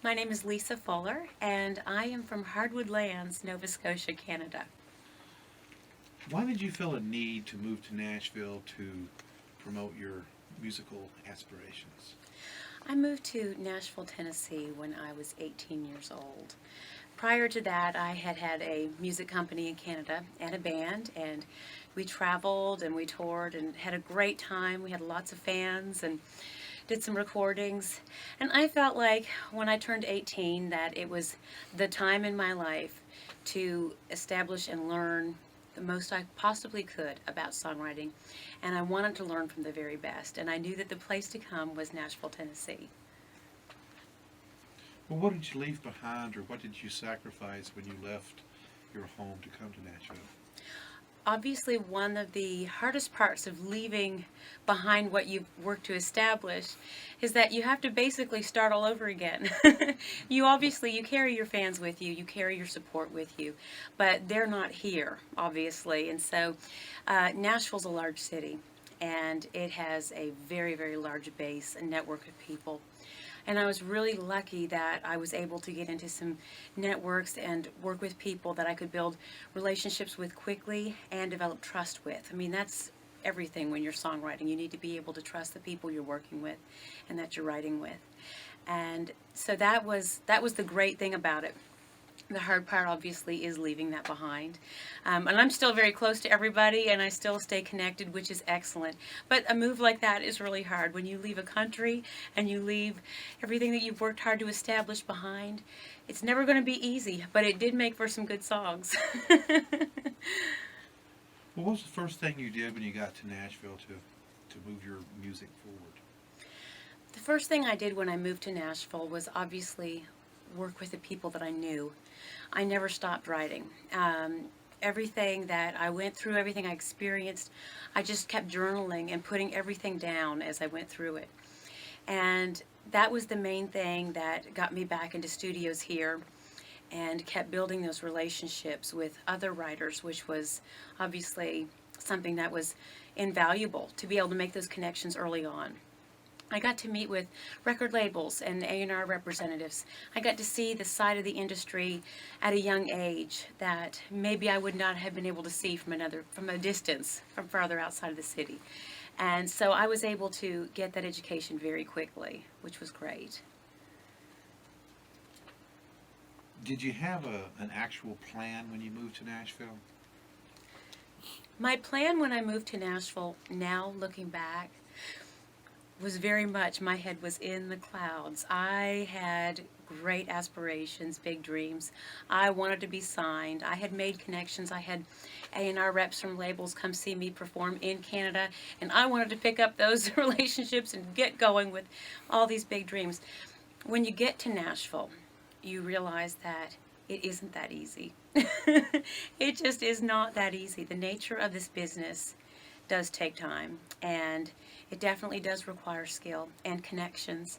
My name is Lisa Fuller, and I am from Hardwood Lands, Nova Scotia, Canada. Why did you feel a need to move to Nashville to promote your musical aspirations? I moved to Nashville, Tennessee when I was 18 years old. Prior to that, I had had a music company in Canada and a band, and we traveled and we toured and had a great time. We had lots of fans and did some recordings. And I felt like when I turned 18 that it was the time in my life to establish and learn the most I possibly could about songwriting. And I wanted to learn from the very best. And I knew that the place to come was Nashville, Tennessee. Well, what did you leave behind, or what did you sacrifice when you left your home to come to Nashville? Obviously, one of the hardest parts of leaving behind what you've worked to establish is that you have to basically start all over again. You carry your fans with you, you carry your support with you, but they're not here, obviously. And so Nashville's a large city, and it has a very, very large base, a network of people. And I was really lucky that I was able to get into some networks and work with people that I could build relationships with quickly and develop trust with. I mean, that's everything when you're songwriting. You need to be able to trust the people you're working with and that you're writing with. And so that was the great thing about it. The hard part, obviously, is leaving that behind. And I'm still very close to everybody, and I still stay connected, which is excellent. But a move like that is really hard. When you leave a country and you leave everything that you've worked hard to establish behind, it's never going to be easy, but it did make for some good songs. What was the first thing you did when you got to Nashville to move your music forward? The first thing I did when I moved to Nashville was obviously work with the people that I knew. I never stopped writing. Everything that I went through, everything I experienced, I just kept journaling and putting everything down as I went through it. And that was the main thing that got me back into studios here and kept building those relationships with other writers, which was obviously something that was invaluable to be able to make those connections early on. I got to meet with record labels and A&R representatives. I got to see the side of the industry at a young age that maybe I would not have been able to see from a distance, from farther outside of the city. And so I was able to get that education very quickly, which was great. Did you have an actual plan when you moved to Nashville? My plan when I moved to Nashville, now looking back, was very much my head was in the clouds. I had great aspirations, big dreams. I wanted to be signed. I had made connections. I had A&R reps from labels come see me perform in Canada, and I wanted to pick up those relationships and get going with all these big dreams. When you get to Nashville, you realize that it isn't that easy. It just is not that easy. The nature of this business does take time, and it definitely does require skill and connections.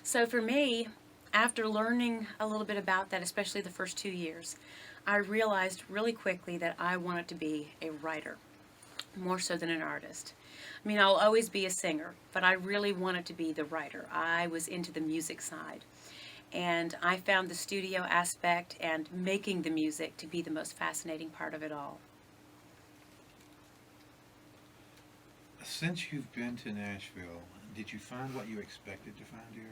So for me, after learning a little bit about that, especially the first 2 years, I realized really quickly that I wanted to be a writer more so than an artist. I mean, I'll always be a singer, but I really wanted to be the writer. I was into the music side. And I found the studio aspect and making the music to be the most fascinating part of it all. Since you've been to Nashville, did you find what you expected to find here?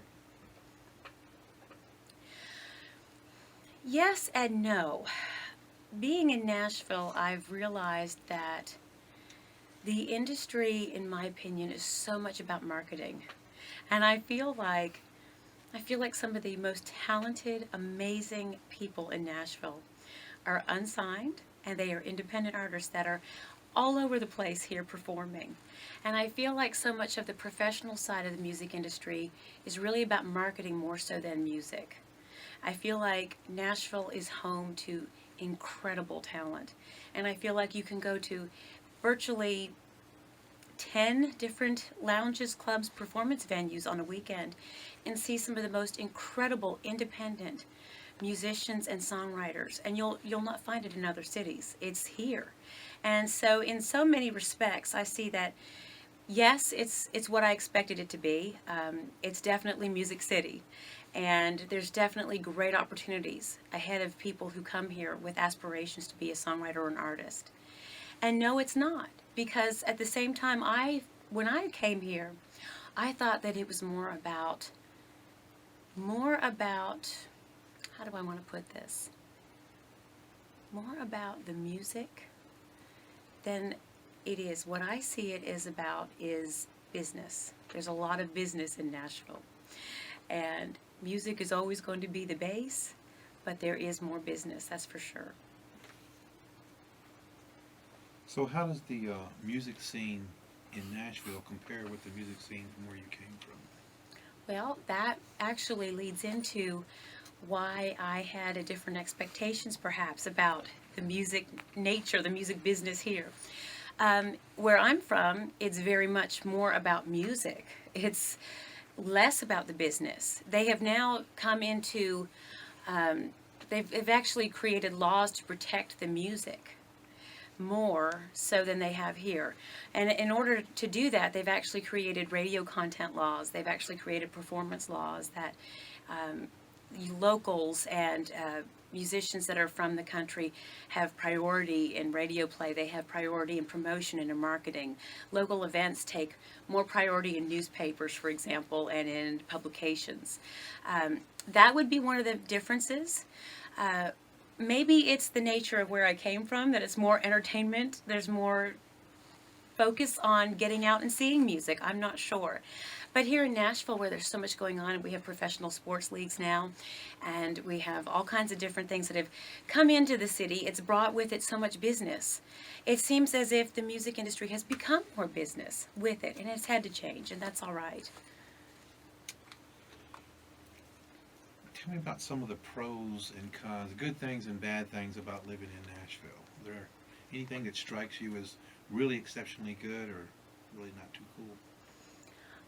Yes and no. Being in Nashville, I've realized that the industry, in my opinion, is so much about marketing. And I feel like some of the most talented, amazing people in Nashville are unsigned, and they are independent artists that are all over the place here performing. And I feel like so much of the professional side of the music industry is really about marketing more so than music. I feel like Nashville is home to incredible talent. And I feel like you can go to virtually 10 different lounges, clubs, performance venues on a weekend and see some of the most incredible independent musicians and songwriters, and you'll not find it in other cities. It's here. And so in so many respects I see that yes, it's what I expected it to be. It's definitely Music City, And there's definitely great opportunities ahead of people who come here with aspirations to be a songwriter or an artist. And no, it's not, because at the same time, when I came here, I thought that it was more about, how do I want to put this? More about the music than it is. What I see it is about is business. There's a lot of business in Nashville. And music is always going to be the base, but there is more business, that's for sure. So how does the music scene in Nashville compare with the music scene from where you came from? Well, that actually leads into why I had a different expectations perhaps about the music nature, the music business here. Where I'm from, it's very much more about music. It's less about the business. They have now come into, they've actually created laws to protect the music more so than they have here. And in order to do that, they've actually created radio content laws. They've actually created performance laws that locals and musicians that are from the country have priority in radio play. They have priority in promotion and in marketing. Local events take more priority in newspapers, for example, and in publications. That would be one of the differences. Maybe it's the nature of where I came from, that it's more entertainment. There's more focus on getting out and seeing music. I'm not sure. But here in Nashville, where there's so much going on, and we have professional sports leagues now, and we have all kinds of different things that have come into the city, it's brought with it so much business. It seems as if the music industry has become more business with it, and it's had to change, and that's all right. Tell me about some of the pros and cons, good things and bad things about living in Nashville. Is there anything that strikes you as really exceptionally good or really not too cool?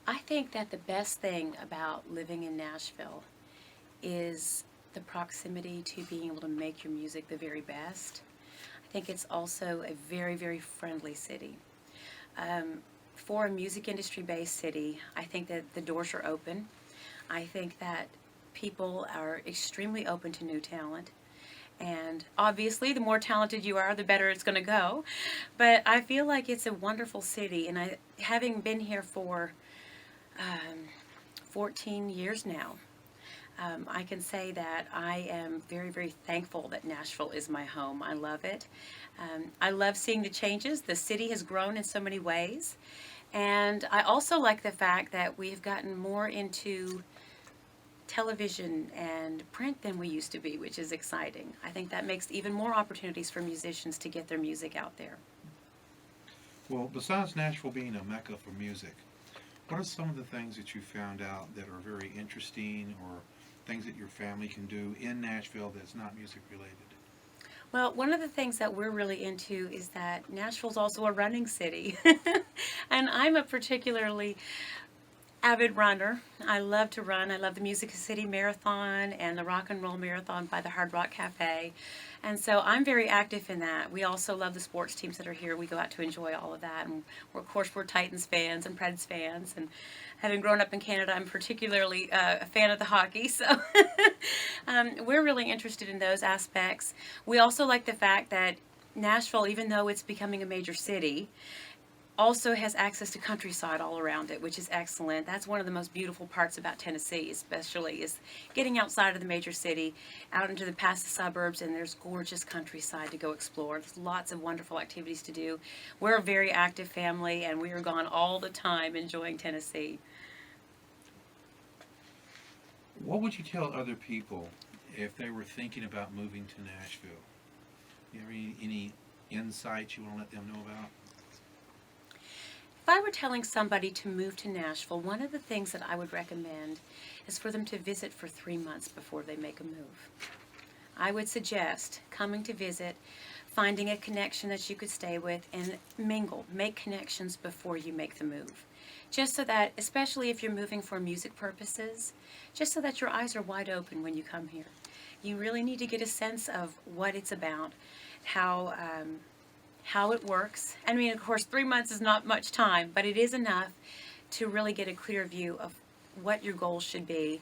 I think that the best thing about living in Nashville is the proximity to being able to make your music the very best. I think it's also a very, very friendly city. For a music industry based city, I think that the doors are open. I think that people are extremely open to new talent. And obviously, the more talented you are, the better it's going to go. But I feel like it's a wonderful city, and having been here for 14 years now, I can say that I am very, very thankful that Nashville is my home. I love it. I love seeing the changes. The city has grown in so many ways. And I also like the fact that we've gotten more into television and print than we used to be, which is exciting. I think that makes even more opportunities for musicians to get their music out there. Well, besides Nashville being a mecca for music, what are some of the things that you found out that are very interesting or things that your family can do in Nashville that's not music related? Well, one of the things that we're really into is that Nashville's also a running city. And I'm a particularly avid runner. I love to run. I love the Music City Marathon and the Rock and Roll Marathon by the Hard Rock Cafe. And so I'm very active in that. We also love the sports teams that are here. We go out to enjoy all of that. And of course, we're Titans fans and Preds fans. And having grown up in Canada, I'm particularly a fan of the hockey. So we're really interested in those aspects. We also like the fact that Nashville, even though it's becoming a major city, also has access to countryside all around it, which is excellent. That's one of the most beautiful parts about Tennessee, especially, is getting outside of the major city, out into the past the suburbs, and there's gorgeous countryside to go explore. There's lots of wonderful activities to do. We're a very active family, and we are gone all the time enjoying Tennessee. What would you tell other people if they were thinking about moving to Nashville? You have any insights you want to let them know about? If I were telling somebody to move to Nashville, one of the things that I would recommend is for them to visit for 3 months before they make a move. I would suggest coming to visit, finding a connection that you could stay with, and mingle. Make connections before you make the move. Just so that, especially if you're moving for music purposes, just so that your eyes are wide open when you come here. You really need to get a sense of what it's about, how it works. I mean, of course, 3 months is not much time, but it is enough to really get a clear view of what your goals should be.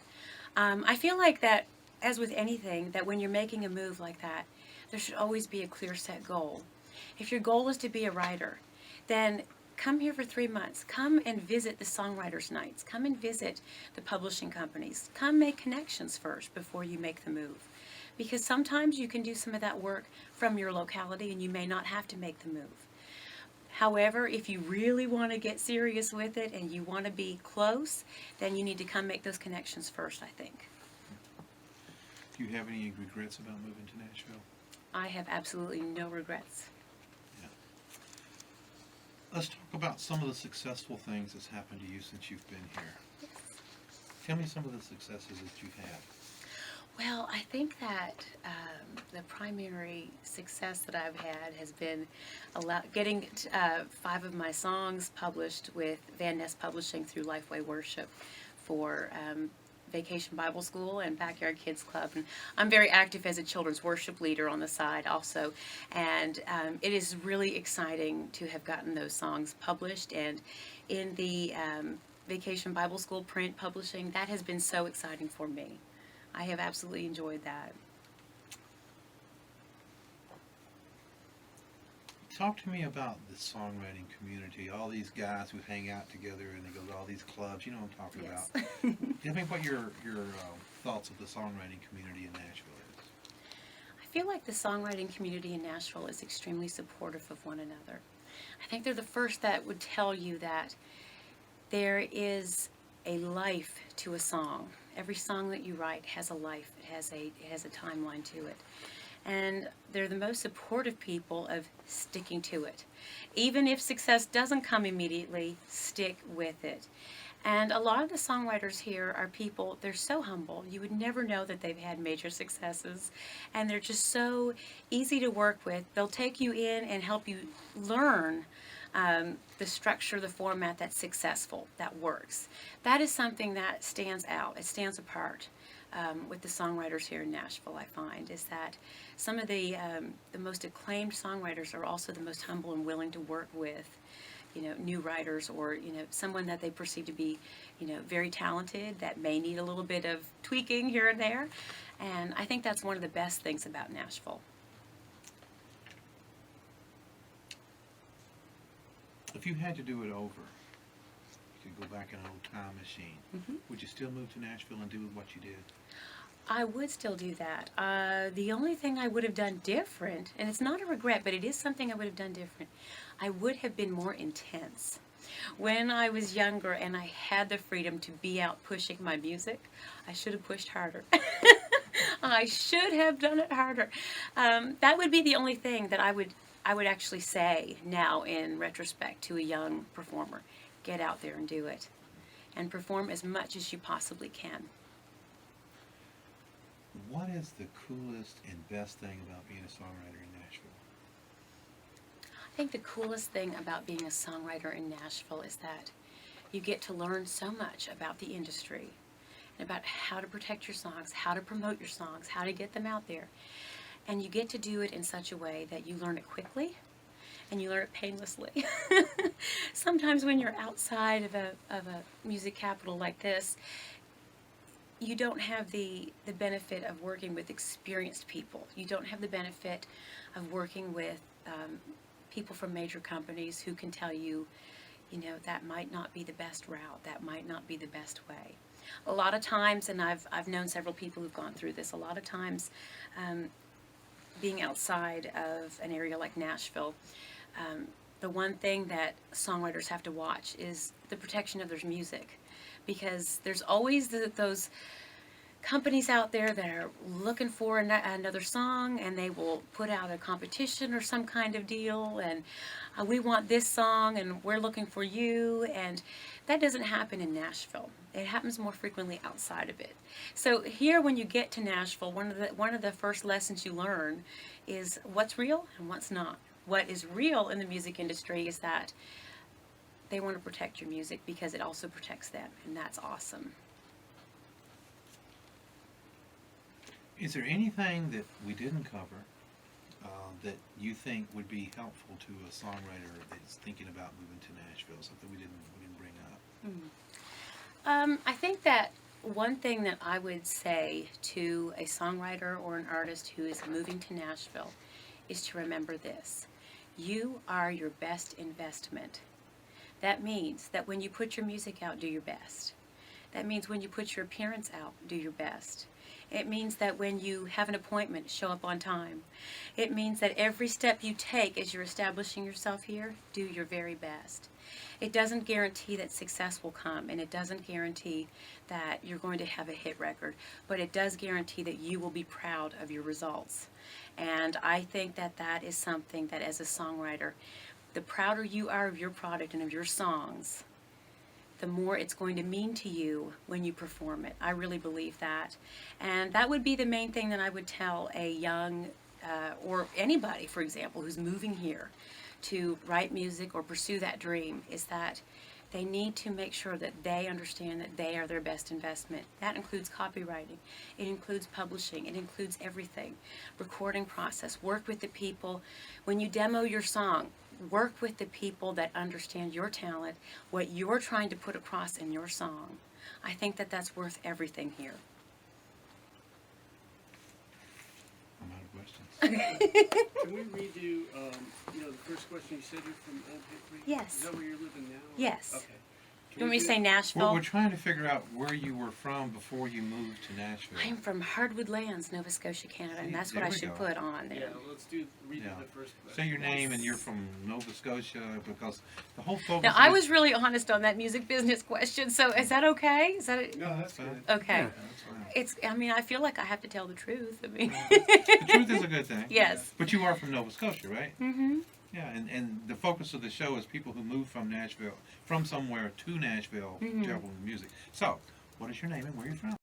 I feel like that, as with anything, that when you're making a move like that, there should always be a clear set goal. If your goal is to be a writer, then come here for 3 months. Come and visit the songwriters' nights. Come and visit the publishing companies. Come make connections first before you make the move. Because sometimes you can do some of that work from your locality and you may not have to make the move. However, if you really want to get serious with it and you want to be close, then you need to come make those connections first, I think. Do you have any regrets about moving to Nashville? I have absolutely no regrets. Yeah. Let's talk about some of the successful things that's happened to you since you've been here. Tell me some of the successes that you've had. Well, I think that the primary success that I've had has been getting 5 of my songs published with Van Ness Publishing through Lifeway Worship for Vacation Bible School and Backyard Kids Club. And I'm very active as a children's worship leader on the side also. And it is really exciting to have gotten those songs published. And in the Vacation Bible School print publishing, that has been so exciting for me. I have absolutely enjoyed that. Talk to me about the songwriting community, all these guys who hang out together and they go to all these clubs, you know what I'm talking Yes. about. Tell me what your thoughts of the songwriting community in Nashville is. I feel like the songwriting community in Nashville is extremely supportive of one another. I think they're the first that would tell you that there is a life to a song. Every song that you write has a life. It has a timeline to it. And they're the most supportive people of sticking to it. Even if success doesn't come immediately, stick with it. And a lot of the songwriters here are people, they're so humble. You would never know that they've had major successes. And they're just so easy to work with. They'll take you in and help you learn the structure, the format that's successful, that works. That is something that stands out. It stands apart with the songwriters here in Nashville, I find, is that some of the most acclaimed songwriters are also the most humble and willing to work with, new writers or, someone that they perceive to be, very talented that may need a little bit of tweaking here and there. And I think that's one of the best things about Nashville. If you had to do it over, you could go back in an old time machine, would you still move to Nashville and do what you did? I would still do that. The only thing I would have done different, and it's not a regret, but it is something I would have done different, I would have been more intense. When I was younger and I had the freedom to be out pushing my music, I should have pushed harder. I should have done it harder. That would be the only thing that I would actually say now in retrospect to a young performer. Get out there and do it. And perform as much as you possibly can. What is the coolest and best thing about being a songwriter in Nashville? I think the coolest thing about being a songwriter in Nashville is that you get to learn so much about the industry and about how to protect your songs, how to promote your songs, how to get them out there. And you get to do it in such a way that you learn it quickly and you learn it painlessly. Sometimes when you're outside of a music capital like this, you don't have the benefit of working with experienced people. You don't have the benefit of working with people from major companies who can tell you, that might not be the best route, that might not be the best way. A lot of times, and I've known several people who've gone through this, a lot of times being outside of an area like Nashville, the one thing that songwriters have to watch is the protection of their music. Because there's always those companies out there that are looking for another song, and they will put out a competition or some kind of deal, and we want this song, and we're looking for you, and that doesn't happen in Nashville. It happens more frequently outside of it. So here, when you get to Nashville, one of the first lessons you learn is what's real and what's not. What is real in the music industry is that they want to protect your music because it also protects them, and that's awesome. Is there anything that we didn't cover that you think would be helpful to a songwriter that's thinking about moving to Nashville? Something we didn't bring up. I think that One thing that I would say to a songwriter or an artist who is moving to Nashville is to remember this. You are your best investment. That means that when you put your music out, do your best. That means when you put your appearance out, do your best. It means that when you have an appointment, show up on time. It means that every step you take as you're establishing yourself here, do your very best. It doesn't guarantee that success will come, and it doesn't guarantee that you're going to have a hit record, but it does guarantee that you will be proud of your results. And I think that that is something that as a songwriter, the prouder you are of your product and of your songs, the more it's going to mean to you when you perform it. I really believe that. And that would be the main thing that I would tell a young, or anybody, for example, who's moving here to write music or pursue that dream, is that they need to make sure that they understand that they are their best investment. That includes copywriting. It includes publishing. It includes everything. Recording process. Work with the people. When you demo your song, work with the people that understand your talent, what you're trying to put across in your song. I think that that's worth everything here. I'm out of questions. Can we redo, the first question? You said you're from Old Hickory? Yes. Is that where you're living now? Yes. Okay. You want me to say We're Nashville? trying to figure out where you were from before you moved to Nashville. I'm from Hardwood Lands, Nova Scotia, Canada, See, and that's there what I we should go. put on Yeah, there. let's redo Yeah. the first question. Say your name and you're from Nova Scotia, because the whole focus. Now, of I this- was really honest on that music business question, so is that okay? Is that No, that's good. okay? Yeah, that's fine. I mean, I feel like I have to tell the truth. I mean, The truth is a good thing. yes. But you are from Nova Scotia, right? Mm-hmm. Yeah, and the focus of the show is people who move from Nashville, from somewhere to Nashville, Mhm. traveling with music. So, what is your name and where are you from?